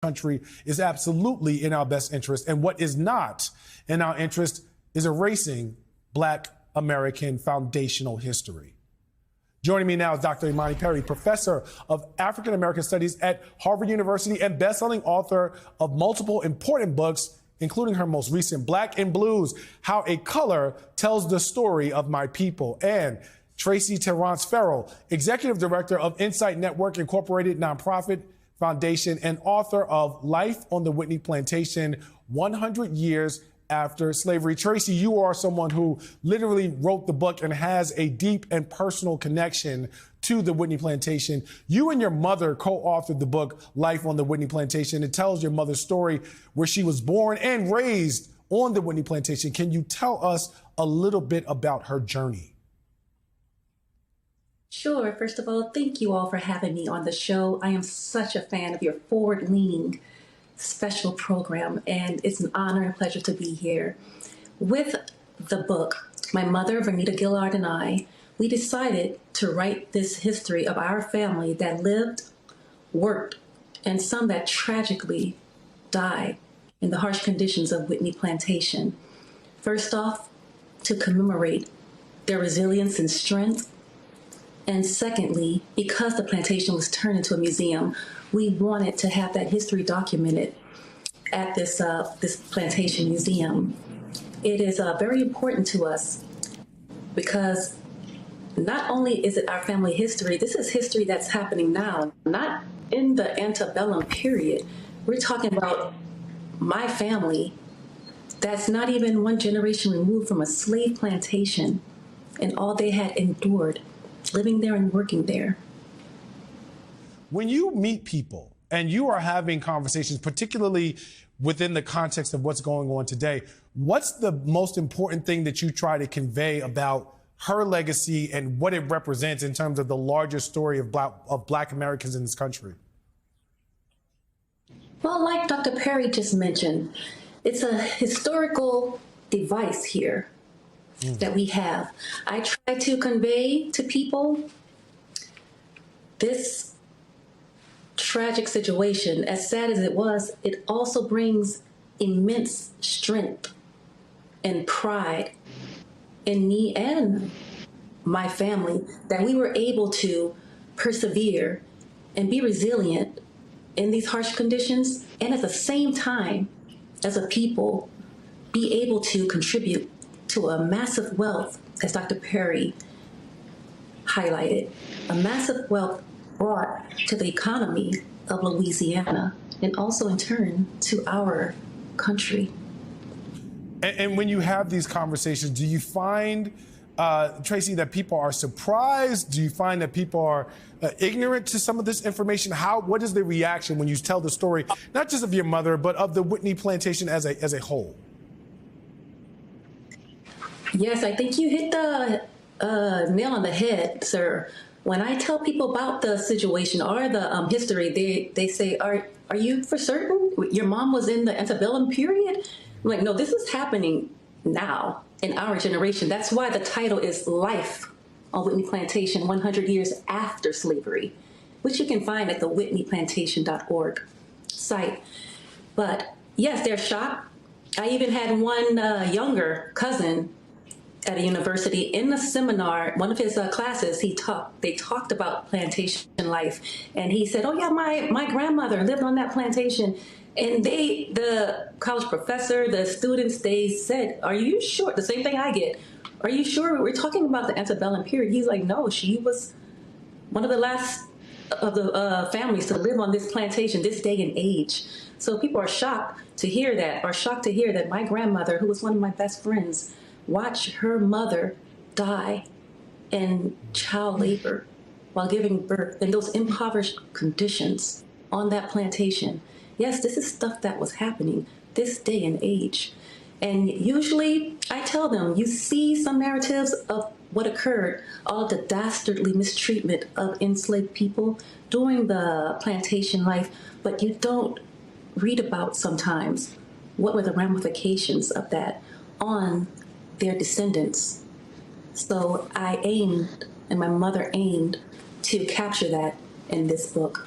country is absolutely in our best interest, and what is not in our interest is erasing Black American foundational history. Joining me now is Dr. Imani Perry, professor of African American Studies at Harvard University and best-selling author of multiple important books, including her most recent, Black in Blues, How a Color Tells the Story of My People, and Tracie Therence Ferrell, executive director of Insight Network Incorporated nonprofit foundation and author of Life on the Whitney Plantation, 100 Years After Slavery. Tracie, you are someone who literally wrote the book and has a deep and personal connection to the Whitney Plantation. You and your mother co-authored the book, Life on the Whitney Plantation. It tells your mother's story where she was born and raised on the Whitney Plantation. Can you tell us a little bit about her journey? Sure. First of all, thank you all for having me on the show. I am such a fan of your forward-leaning special program, and it's an honor and pleasure to be here. With the book, my mother, Vernita Gillard, and I, we decided to write this history of our family that lived, worked, and some that tragically died in the harsh conditions of Whitney Plantation. First off, to commemorate their resilience and strength. And secondly, because the plantation was turned into a museum, we wanted to have that history documented at this plantation museum. It is very important to us because not only is it our family history, this is history that's happening now, not in the antebellum period. We're talking about my family that's not even one generation removed from a slave plantation and all they had endured living there and working there. When you meet people and you are having conversations, particularly within the context of what's going on today, what's the most important thing that you try to convey about her legacy and what it represents in terms of the larger story of Black Americans in this country? Well, like Dr. Perry just mentioned, it's a historical device here that we have. I try to convey to people this tragic situation, as sad as it was, it also brings immense strength and pride in me and my family that we were able to persevere and be resilient in these harsh conditions, and at the same time, as a people, be able to contribute to a massive wealth, as Dr. Perry highlighted, a massive wealth brought to the economy of Louisiana and also in turn to our country. And when you have these conversations, do you find, Tracie, that people are surprised? Do you find that people are ignorant to some of this information? What is the reaction when you tell the story, not just of your mother, but of the Whitney Plantation as a whole? Yes, I think you hit the nail on the head, sir. When I tell people about the situation or the history, they say, are you for certain your mom was in the antebellum period? I'm like, no, this is happening now in our generation. That's why the title is Life on Whitney Plantation, 100 Years After Slavery, which you can find at the whitneyplantation.org site. But yes, they're shocked. I even had one younger cousin at a university in a seminar, one of his classes, they talked about plantation life. And he said, oh yeah, my grandmother lived on that plantation. And the college professor, the students, they said, are you sure? The same thing I get. Are you sure we're talking about the antebellum period? He's like, no, she was one of the last of the families to live on this plantation, this day and age. So people are shocked to hear that, my grandmother, who was one of my best friends, watch her mother die in child labor while giving birth in those impoverished conditions on that plantation. Yes, this is stuff that was happening this day and age. And usually I tell them, you see some narratives of what occurred, all the dastardly mistreatment of enslaved people during the plantation life, but you don't read about sometimes what were the ramifications of that on their descendants. So I aimed, and my mother aimed, to capture that in this book.